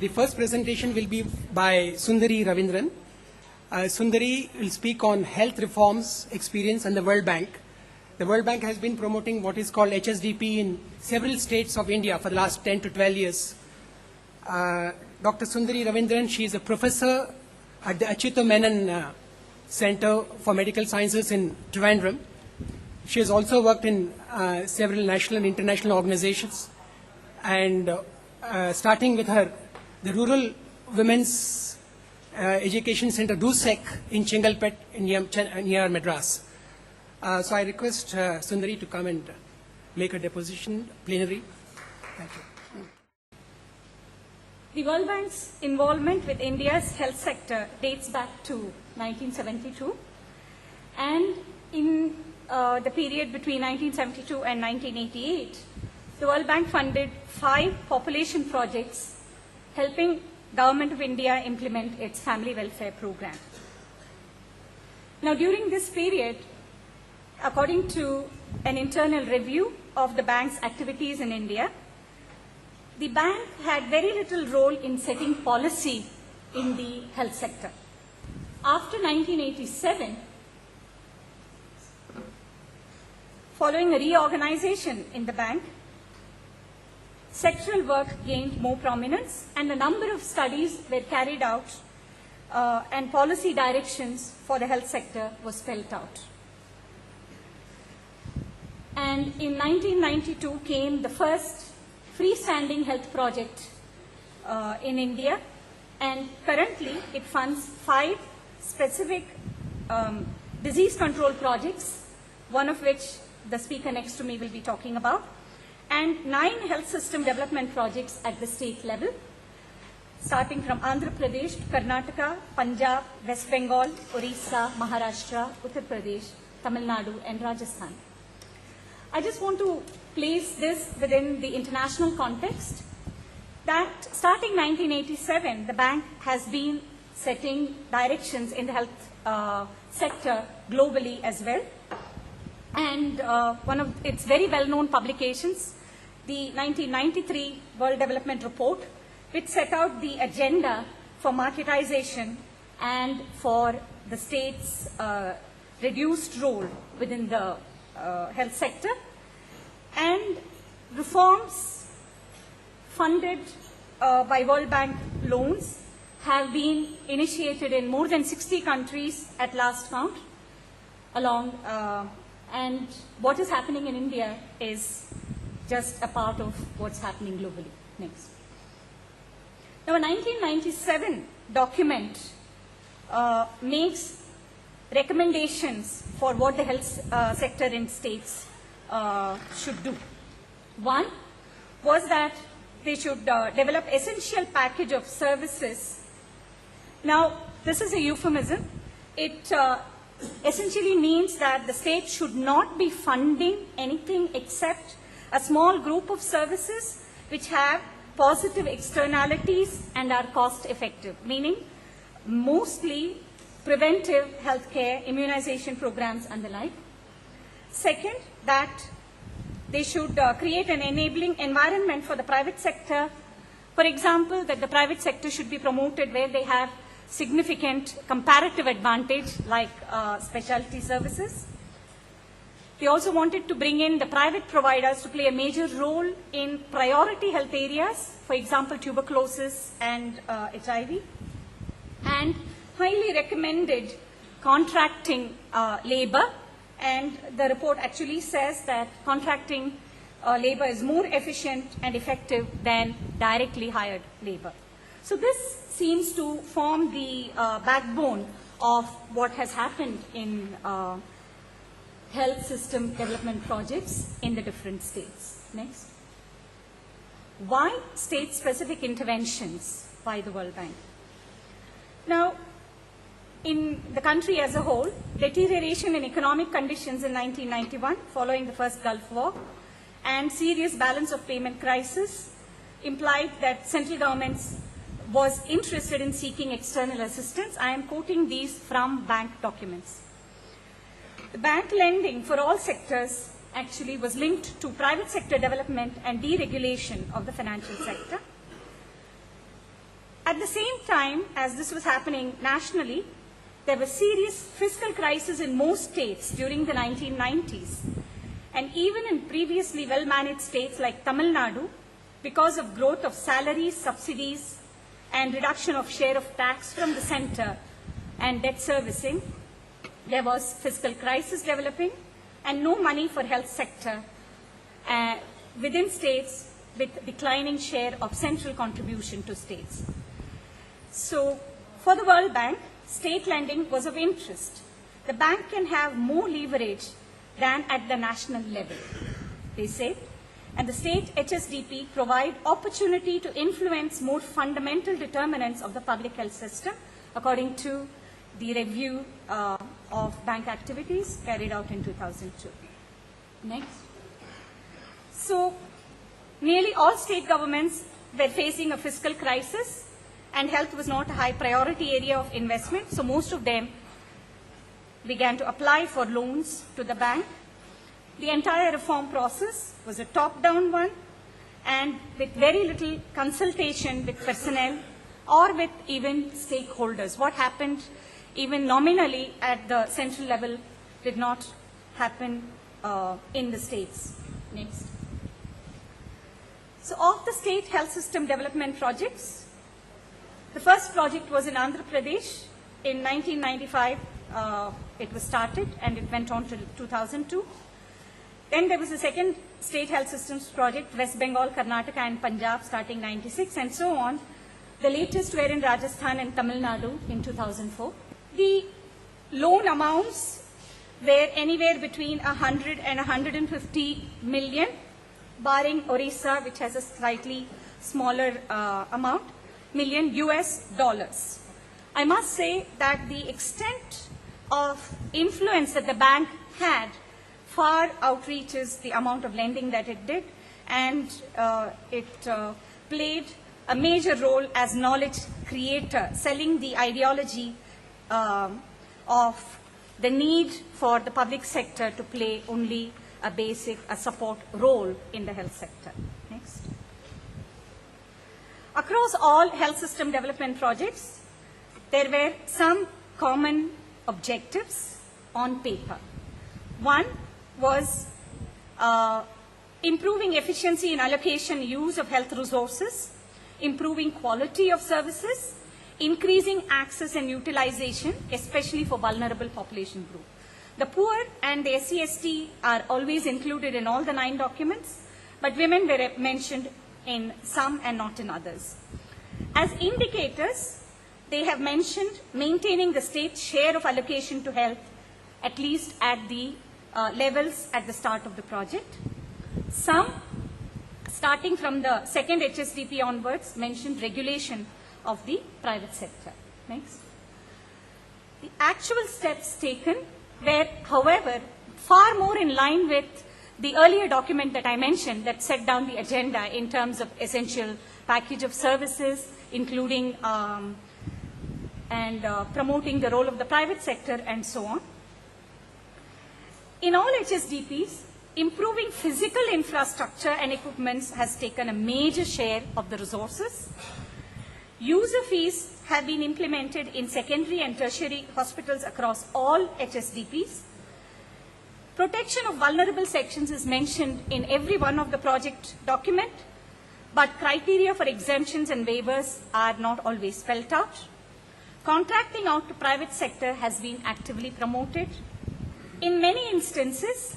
The first presentation will be by Sundari Ravindran. Sundari will speak on health reforms experience and the World Bank. The World Bank has been promoting what is called HSDP in several states of India for the last 10 to 12 years. Dr. Sundari Ravindran, she is a professor at the Achyuta Menon Center for Medical Sciences in Trivandrum. She has also worked in several national and international organizations. And starting with the Rural Women's Education Center, DUSEC, in Chengalpet, near Madras. So I request Sundari to come and make a deposition plenary. Thank you. The World Bank's involvement with India's health sector dates back to 1972, and in the period between 1972 and 1988, the World Bank funded 5 population projects helping Government of India implement its family welfare program. Now, during this period, according to an internal review of the bank's activities in India, the bank had very little role in setting policy in the health sector. After 1987, following a reorganization in the bank, sectoral work gained more prominence and a number of studies were carried out and policy directions for the health sector was spelled out. And in 1992 came the first freestanding health project in India, and currently it funds 5 specific disease control projects, one of which the speaker next to me will be talking about, and 9 health system development projects at the state level, starting from Andhra Pradesh, Karnataka, Punjab, West Bengal, Orissa, Maharashtra, Uttar Pradesh, Tamil Nadu, and Rajasthan. I just want to place this within the international context that starting 1987, the bank has been setting directions in the health sector globally as well. And one of its very well-known publications, the 1993 World Development Report, which set out the agenda for marketization and for the state's reduced role within the health sector, and reforms funded by World Bank loans have been initiated in more than 60 countries at last count and what is happening in India is just a part of what's happening globally. Next. Now, a 1997 document makes recommendations for what the health sector in states should do. One was that they should develop essential package of services. Now, this is a euphemism. It essentially means that the state should not be funding anything except a small group of services which have positive externalities and are cost effective, meaning mostly preventive healthcare, immunization programs and the like. Second, that they should create an enabling environment for the private sector. For example, that the private sector should be promoted where they have significant comparative advantage, like specialty services. They also wanted to bring in the private providers to play a major role in priority health areas, for example, tuberculosis and HIV, and highly recommended contracting labor. And the report actually says that contracting labor is more efficient and effective than directly hired labor. So this seems to form the backbone of what has happened in health system development projects in the different states. Next. Why state-specific interventions by the World Bank? Now, in the country as a whole, deterioration in economic conditions in 1991 following the first Gulf War and serious balance of payment crisis implied that central governments was interested in seeking external assistance. I am quoting these from bank documents. The bank lending for all sectors actually was linked to private sector development and deregulation of the financial sector. At the same time, as this was happening nationally, there was serious fiscal crisis in most states during the 1990s. And even in previously well-managed states like Tamil Nadu, because of growth of salaries, subsidies, and reduction of share of tax from the center and debt servicing, there was fiscal crisis developing and no money for health sector within states with declining share of central contribution to states. So for the World Bank, state lending was of interest. The bank can have more leverage than at the national level, they say. And the state HSDP provide opportunity to influence more fundamental determinants of the public health system, according to the review of bank activities carried out in 2002. Next. So, nearly all state governments were facing a fiscal crisis, and health was not a high priority area of investment, so most of them began to apply for loans to the bank. The entire reform process was a top-down one, and with very little consultation with personnel or with even stakeholders. What happened even nominally at the central level did not happen in the states. Next. So of the state health system development projects, the first project was in Andhra Pradesh. In 1995, it was started and it went on to 2002. Then there was a second state health systems project, West Bengal, Karnataka and Punjab starting 96 and so on. The latest were in Rajasthan and Tamil Nadu in 2004. The loan amounts were anywhere between 100 and 150 million, barring Orissa, which has a slightly smaller amount, million US dollars. I must say that the extent of influence that the bank had far outreaches the amount of lending that it did, and it played a major role as knowledge creator, selling the ideology of the need for the public sector to play only a support role in the health sector. Next. Across all health system development projects, there were some common objectives on paper. One was improving efficiency in allocation use of health resources, improving quality of services, increasing access and utilization, especially for vulnerable population group. The poor and the SC/ST are always included in all the 9 documents, but women were mentioned in some and not in others. As indicators, they have mentioned maintaining the state share of allocation to health, at least at the levels at the start of the project. Some, starting from the second HSDP onwards, mentioned regulation of the private sector. Next. The actual steps taken were, however, far more in line with the earlier document that I mentioned that set down the agenda in terms of essential package of services, including promoting the role of the private sector and so on. In all HSDPs, improving physical infrastructure and equipments has taken a major share of the resources. User fees have been implemented in secondary and tertiary hospitals across all HSDPs. Protection of vulnerable sections is mentioned in every one of the project document, but criteria for exemptions and waivers are not always spelled out. Contracting out to private sector has been actively promoted. In many instances,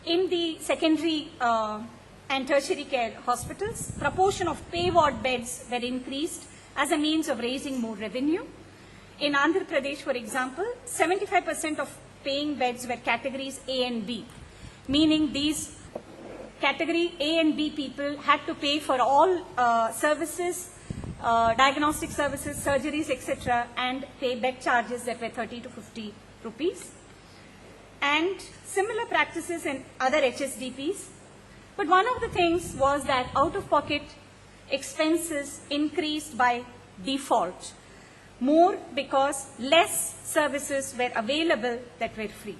in the secondary and tertiary care hospitals, proportion of pay ward beds were increased as a means of raising more revenue. In Andhra Pradesh, for example, 75% of paying beds were categories A and B, meaning these category A and B people had to pay for all services, diagnostic services, surgeries, etc., and pay bed charges that were 30 to 50 rupees. And similar practices in other HSDPs. But one of the things was that out-of-pocket expenses increased by default, more because less services were available that were free.